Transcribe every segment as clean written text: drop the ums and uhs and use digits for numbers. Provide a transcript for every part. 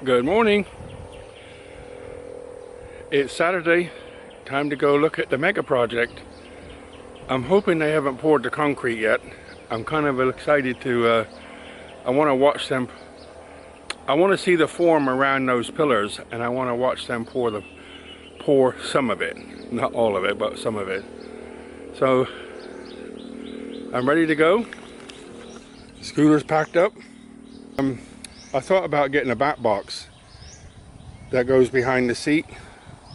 Good morning. It's Saturday. Time to go look at the mega project. I'm hoping they haven't poured the concrete yet. I'm kind of excited to, I want to watch them. I want to see the form around those pillars, and I want to watch them pour some of it. Not all of it, but some of it. So, I'm ready to go. Scooter's packed up. I thought about getting a bat box that goes behind the seat,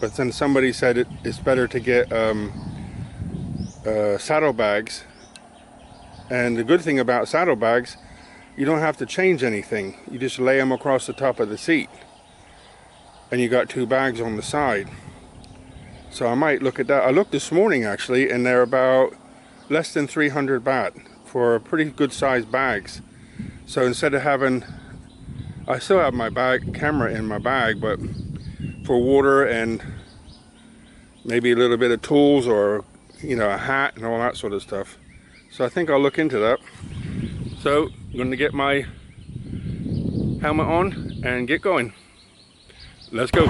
but then somebody said it's better to get saddlebags. And the good thing about saddlebags, you don't have to change anything. You just lay them across the top of the seat, and you got two bags on the side. So I might look at that. I looked this morning actually, and they're about less than 300 baht for pretty good sized bags. So instead of having, I still have my camera in my bag, but for water and maybe a little bit of tools, or a hat and all that sort of stuff. So I think I'll look into that. So I'm going to get my helmet on and get going. Let's go.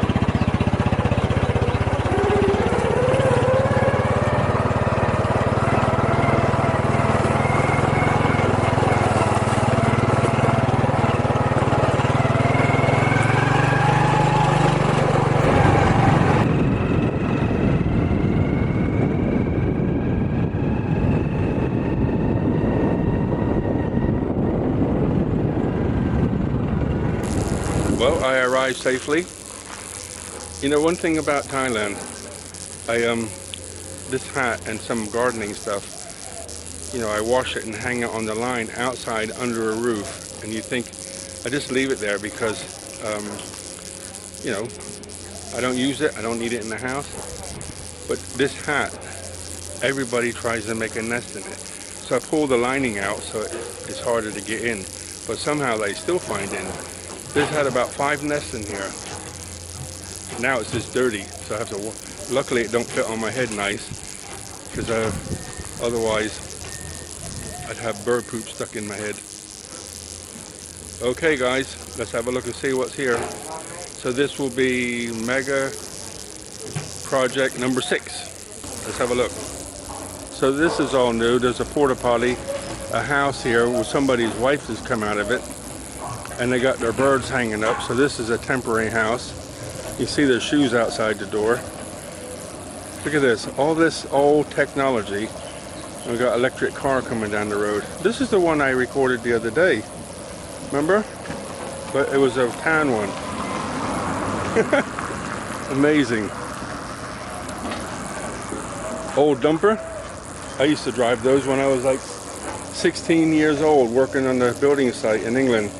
Well, I arrived safely. One thing about Thailand, this hat and some gardening stuff, I wash it and hang it on the line outside under a roof, and you think I just leave it there because, I don't use it, I don't need it in the house. But this hat, everybody tries to make a nest in it. So I pull the lining out so it's harder to get in, but somehow they still find in. This had about 5 nests in here. Now it's just dirty, so I have to. Luckily, it don't fit on my head nice, because otherwise I'd have bird poop stuck in my head. Okay, guys, let's have a look and see what's here. So this will be mega project number 6. Let's have a look. So this is all new. There's a porta potty, a house here where somebody's wife has come out of it. And they got their birds hanging up, so this is a temporary house. You see their shoes outside the door. Look at this, all this old technology. We got electric car coming down the road. This is the one I recorded the other day. Remember? But it was a tan one. Amazing. Old dumper. I used to drive those when I was like 16 years old, working on the building site in England.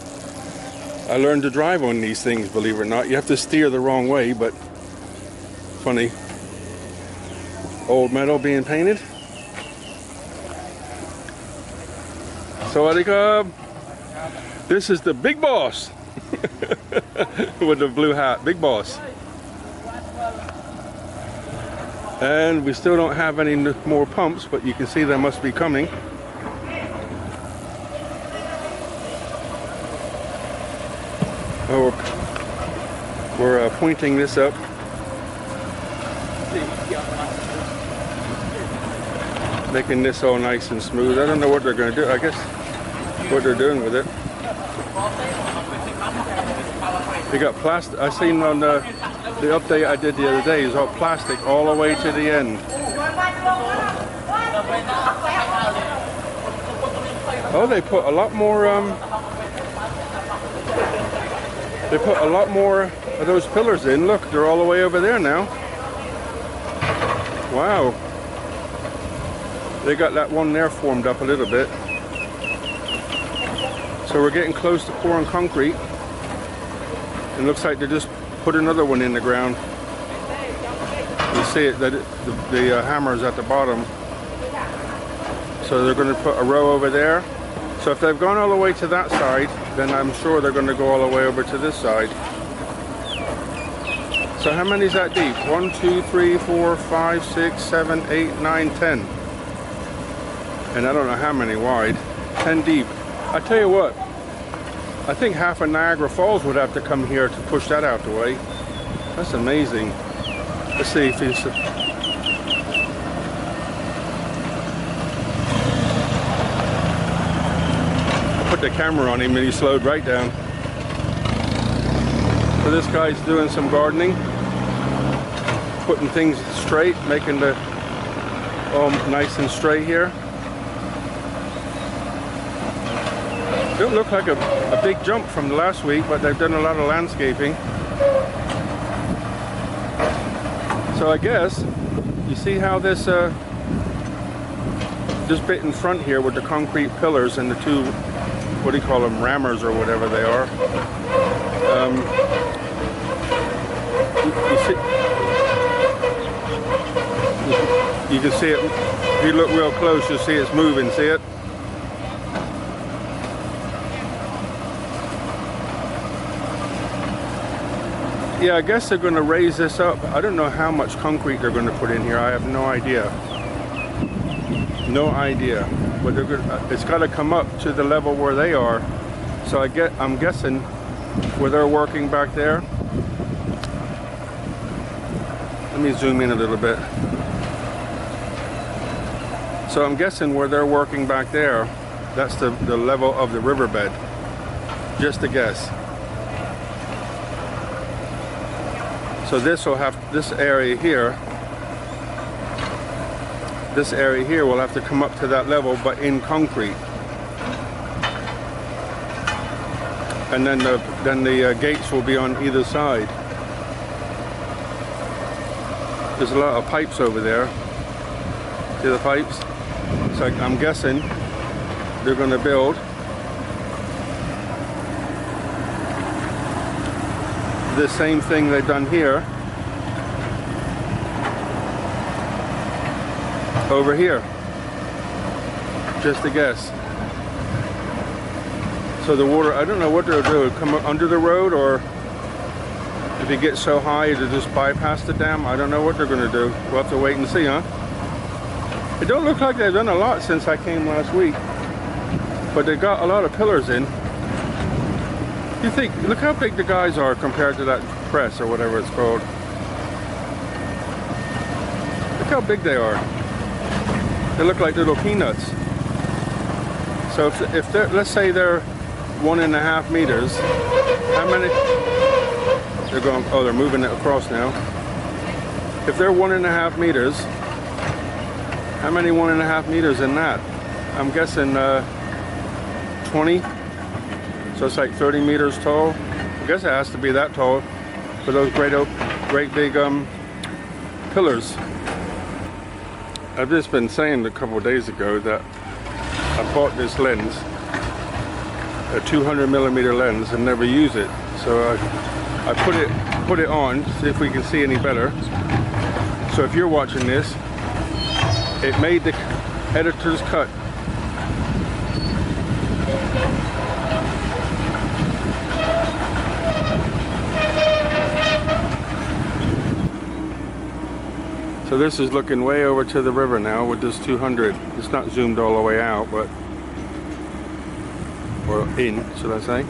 I learned to drive on these things, believe it or not. You have to steer the wrong way, but funny. Old metal being painted. Sawadee. This is the big boss with the blue hat, big boss. And we still don't have any more pumps, but you can see they must be coming. We're pointing this up. Making this all nice and smooth. I don't know what they're going to do. I guess what they're doing with it. They got plastic. I seen on the update I did the other day is all plastic all the way to the end. Oh, they put a lot more. They put a lot more of those pillars in. Look, they're all the way over there now. Wow. They got that one there formed up a little bit. So we're getting close to pouring concrete. It looks like they just put another one in the ground. You see it, that the hammer's at the bottom. So they're going to put a row over there. So if they've gone all the way to that side, then I'm sure they're going to go all the way over to this side. So how many is that deep? 1, 2, 3, 4, 5, 6, 7, 8, 9, 10. And I don't know how many wide. 10 deep. I tell you what, I think half of Niagara Falls would have to come here to push that out the way. That's amazing. Let's see if he's... I put the camera on him and he slowed right down. So this guy's doing some gardening, putting things straight, making the all nice and straight here. Don't look like a big jump from the last week, but they've done a lot of landscaping. So I guess, you see how this bit in front here with the concrete pillars and the two, what do you call them, rammers or whatever they are. You can see it, if you look real close, you'll see it's moving, see it? Yeah, I guess they're going to raise this up. I don't know how much concrete they're going to put in here. I have no idea. No idea. But they're gonna, it's got to come up to the level where they are. So I'm guessing where they're working back there. Let me zoom in a little bit. So I'm guessing where they're working back there, that's the level of the riverbed. Just a guess. So this will have, this area here will have to come up to that level, but in concrete. And then the gates will be on either side. There's a lot of pipes over there. See the pipes? So I'm guessing they're going to build the same thing they've done here over here. Just a guess. So the water, I don't know what they'll do. Come under the road, or if it gets so high to just bypass the dam. I don't know what they're going to do. We'll have to wait and see, huh? It don't look like they've done a lot since I came last week, but they got a lot of pillars in. You think, look how big the guys are compared to that press or whatever it's called. Look how big they are. They look like little peanuts. So if they're, let's say they're 1.5 meters, how many? They're going, oh, they're moving it across now. If they're 1.5 meters, how many 1.5 meters in that? I'm guessing 20. So it's like 30 meters tall. I guess it has to be that tall for those great big pillars. I've just been saying a couple of days ago that I bought this lens, a 200mm lens, and never use it. So I put it on, see if we can see any better. So if you're watching this, it made the editor's cut. So this is looking way over to the river now with this 200. It's not zoomed all the way out, but, or in, should I say.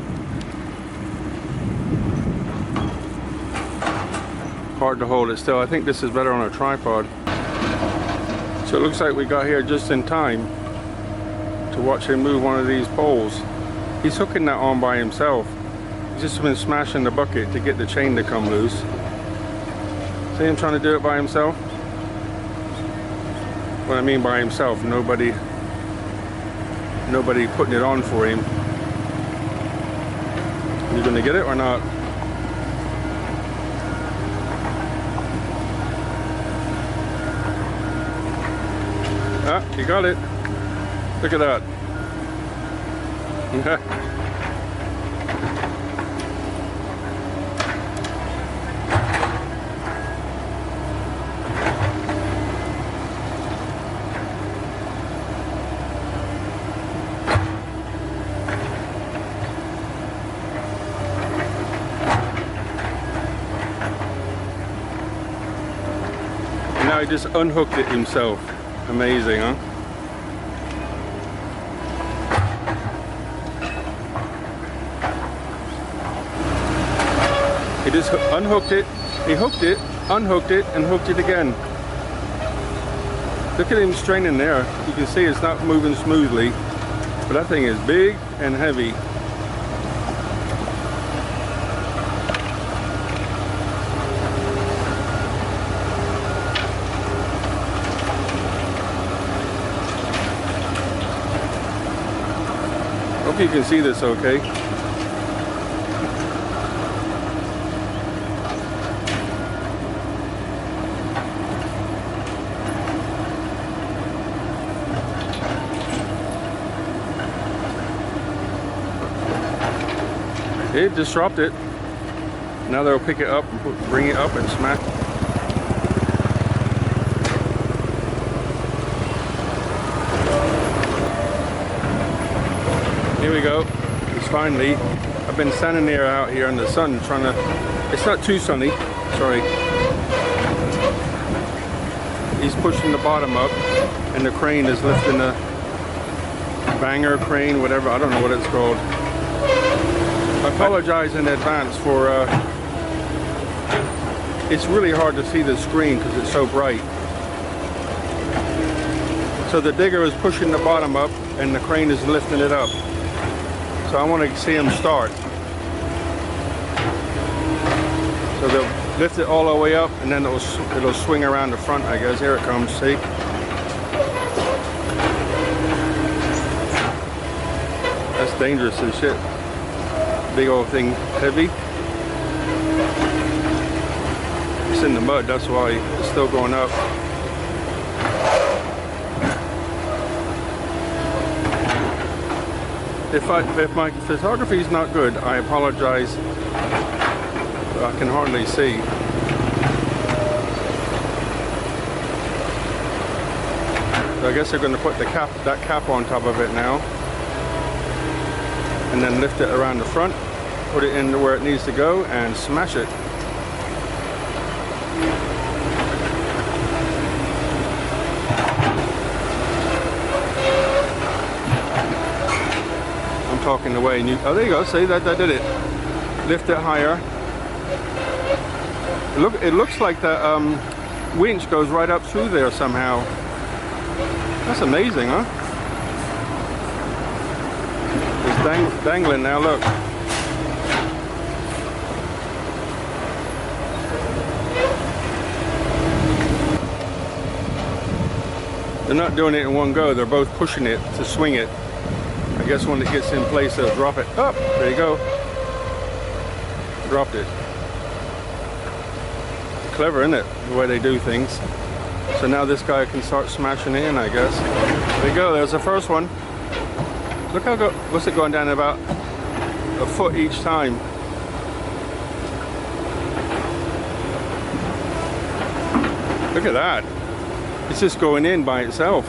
Hard to hold it still. I think this is better on a tripod. So it looks like we got here just in time to watch him move one of these poles. He's hooking that on by himself. He's just been smashing the bucket to get the chain to come loose. See him trying to do it by himself? What I mean by himself, nobody putting it on for him. You gonna get it or not? Ah, you got it. Look at that. Now he just unhooked it himself. Amazing, huh? He just unhooked it, he hooked it, unhooked it, and hooked it again. Look at him straining there. You can see it's not moving smoothly, but that thing is big and heavy. Hope you can see this okay. It just dropped it. Now they'll pick it up and bring it up and smack. Here we go. It's finally. I've been standing there out here in the sun trying to. It's not too sunny. Sorry. He's pushing the bottom up, and the crane is lifting the banger crane, whatever. I don't know what it's called. I apologize in advance for, it's really hard to see the screen because it's so bright. So the digger is pushing the bottom up and the crane is lifting it up. So I want to see him start. So they'll lift it all the way up and then it'll swing around the front, I guess. Here it comes, see? That's dangerous as shit. Big old thing, heavy. It's in the mud, that's why it's still going up. If my photography is not good, I apologize. I can hardly see. So I guess they're going to put that cap on top of it now, and then lift it around the front. Put it in where it needs to go and smash it. I'm talking away. And oh, there you go. See that did it. Lift it higher. It looks like the winch goes right up through there somehow. That's amazing, huh? It's dangling now. Look. They're not doing it in one go, they're both pushing it to swing it. I guess when it gets in place, they'll drop it up. There you go. Dropped it. Clever, isn't it? The way they do things. So now this guy can start smashing it in, I guess. There you go, there's the first one. Look how what's it going down about a foot each time. Look at that. It's just going in by itself.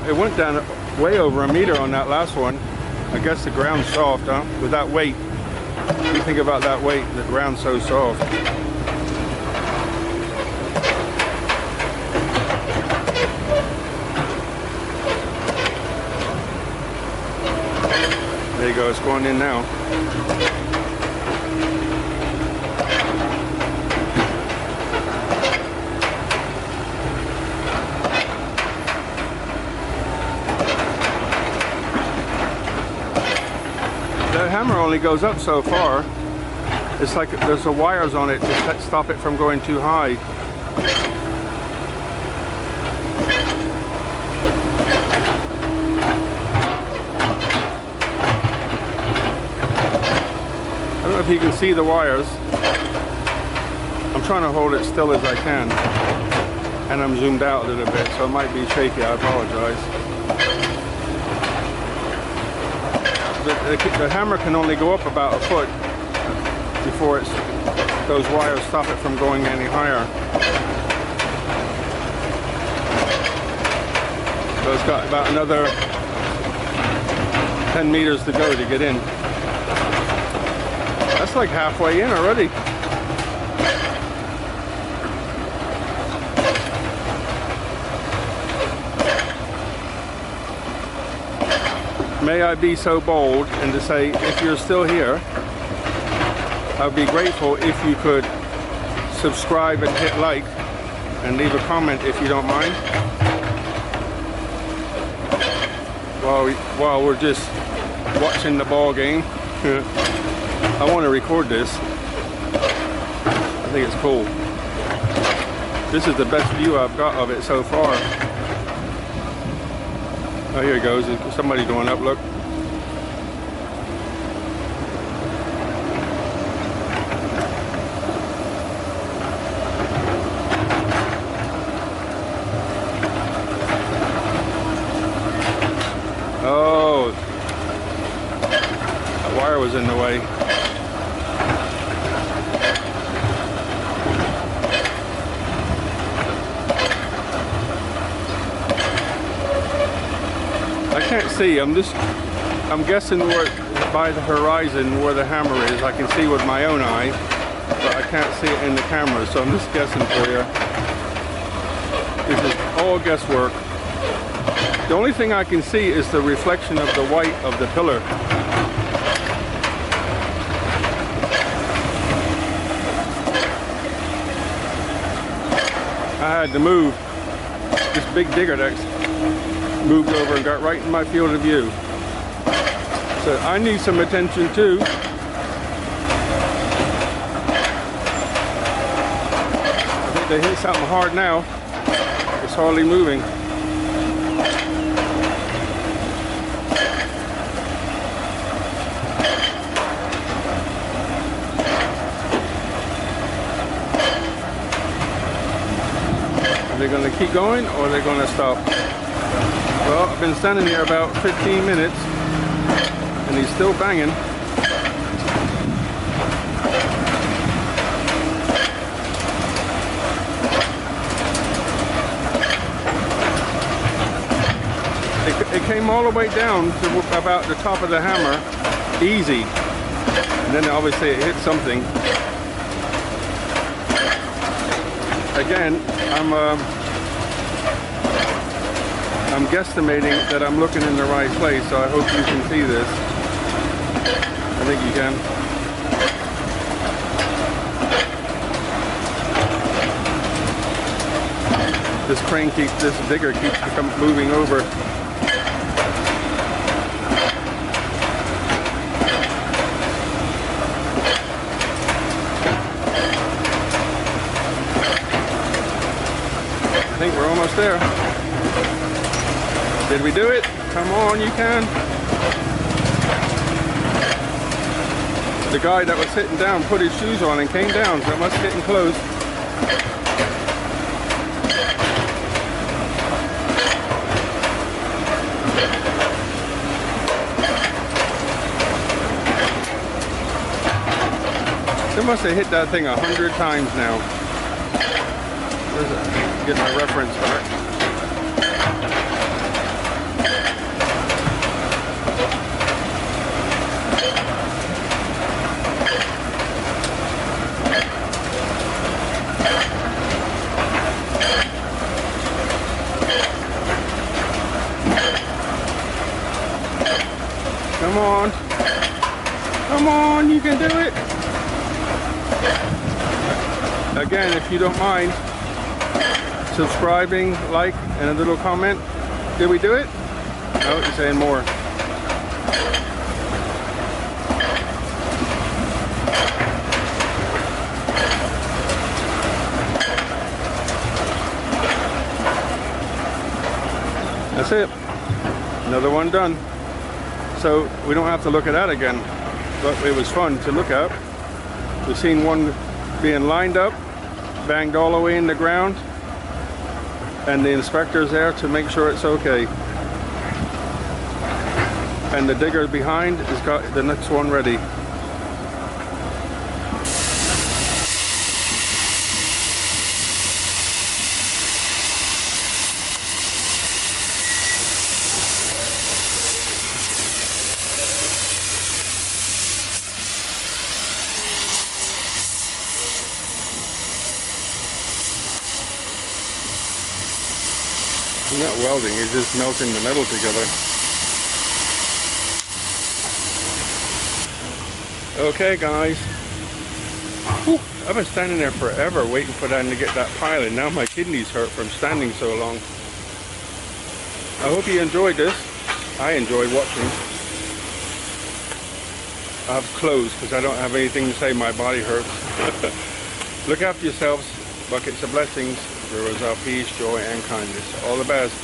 It went down way over a meter on that last one. I guess the ground's soft, huh? With that weight. What do you think about that weight? The ground's so soft. There you go, it's going in now. The hammer only goes up so far. It's like there's the wires on it to stop it from going too high. I don't know if you can see the wires. I'm trying to hold it still as I can. And I'm zoomed out a little bit, so it might be shaky. I apologize. The hammer can only go up about a foot before those wires stop it from going any higher. So it's got about another 10 meters to go to get in. That's like halfway in already. may I be so bold and to say, if you're still here, I'd be grateful if you could subscribe and hit like and leave a comment if you don't mind. While we're just watching the ball game. I want to record this. I think it's cool. This is the best view I've got of it so far. Oh, here it goes. There's somebody going up, look. Oh, that wire was in the way. I can't see. I'm guessing by the horizon where the hammer is. I can see with my own eye, but I can't see it in the camera, so I'm just guessing for you. This is all guesswork. The only thing I can see is the reflection of the white of the pillar. I had to move. This big digger that's moved over and got right in my field of view. So I need some attention too. I think they hit something hard now. It's hardly moving. Are they going to keep going or are they going to stop? Well, I've been standing here about 15 minutes and he's still banging. It came all the way down to about the top of the hammer, easy. And then obviously it hit something. Again, I'm guesstimating that I'm looking in the right place, so I hope you can see this. I think you can. This digger keeps moving over. I think we're almost there. Did we do it? Come on, you can. The guy that was sitting down put his shoes on and came down, so it must be getting close. They must have hit that thing 100 times now. Where's it? Get my reference back. Come on. Come on, you can do it. Again, if you don't mind subscribing, like, and a little comment. Did we do it? No, you're saying more. That's it. Another one done. So we don't have to look at that again, but it was fun to look at. We've seen one being lined up, banged all the way in the ground, and the inspector's there to make sure it's okay. And the digger behind has got the next one ready. It's not welding, it's just melting the metal together. Okay, guys. Whew, I've been standing there forever waiting for them to get that pile, and now my kidneys hurt from standing so long. I hope you enjoyed this. I enjoyed watching. I've closed because I don't have anything to say. My body hurts. Look after yourselves. Buckets of blessings. Rivers of peace, joy, and kindness. All the best.